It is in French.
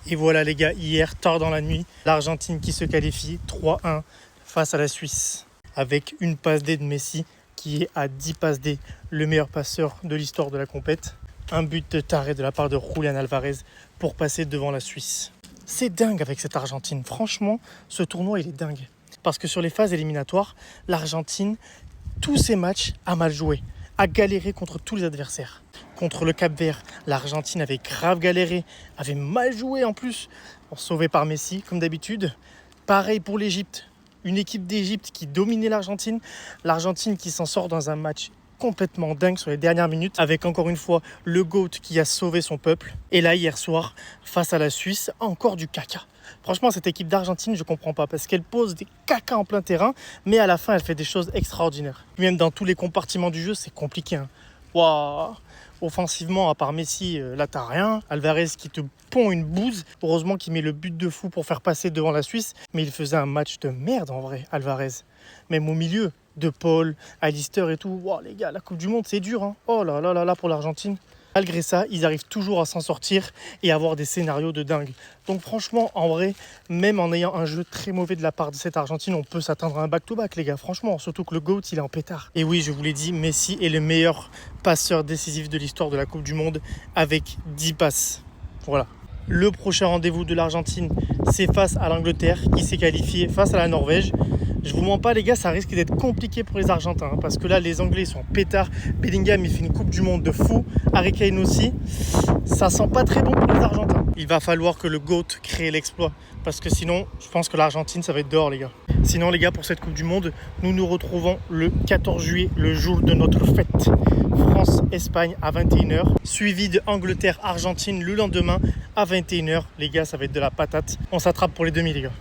Et voilà les gars, hier, tard dans la nuit, l'Argentine qui se qualifie 3-1 face à la Suisse. Avec une passe D de Messi qui est à 10 passes D, le meilleur passeur de l'histoire de la compète. Un but de taré de la part de Julián Álvarez pour passer devant la Suisse. C'est dingue avec cette Argentine. Franchement, ce tournoi, il est dingue. Parce que sur les phases éliminatoires, l'Argentine, tous ses matchs, a mal joué, a galéré contre tous les adversaires. Contre le Cap-Vert, l'Argentine avait grave galéré, avait mal joué en plus, sauvé par Messi comme d'habitude. Pareil pour l'Égypte, une équipe d'Égypte qui dominait l'Argentine. L'Argentine qui s'en sort dans un match complètement dingue sur les dernières minutes, avec encore une fois le GOAT qui a sauvé son peuple. Et là, hier soir, face à la Suisse, encore du caca. Franchement, cette équipe d'Argentine, je ne comprends pas, parce qu'elle pose des caca en plein terrain, mais à la fin, elle fait des choses extraordinaires. Même dans tous les compartiments du jeu, c'est compliqué. Hein. Waouh! Offensivement, à part Messi, là t'as rien. Alvarez qui te pond une bouse. Heureusement qu'il met le but de fou pour faire passer devant la Suisse. Mais il faisait un match de merde en vrai, Alvarez. Même au milieu, De Paul, Alister et tout. Wow, les gars, la Coupe du Monde, c'est dur. Hein. Oh là là là là pour l'Argentine. Malgré ça, ils arrivent toujours à s'en sortir et à avoir des scénarios de dingue. Donc franchement, en vrai, même en ayant un jeu très mauvais de la part de cette Argentine, on peut s'attendre à un back-to-back, les gars. Franchement, surtout que le GOAT, il est en pétard. Et oui, je vous l'ai dit, Messi est le meilleur passeur décisif de l'histoire de la Coupe du Monde avec 10 passes. Voilà. Le prochain rendez-vous de l'Argentine, c'est face à l'Angleterre qui s'est qualifiée face à la Norvège. Je vous mens pas les gars, ça risque d'être compliqué pour les Argentins hein, parce que là les Anglais sont pétards. Bellingham il fait une Coupe du Monde de fou, Harry Kane aussi. Ça sent pas très bon pour les Argentins. Il va falloir que le GOAT crée l'exploit parce que sinon je pense que l'Argentine ça va être dehors les gars. Sinon les gars, pour cette Coupe du Monde, nous nous retrouvons le 14 juillet, le jour de notre fête. France-Espagne à 21h, suivi de Angleterre-Argentine le lendemain à 21h. Les gars, ça va être de la patate. On s'attrape pour les demi les gars.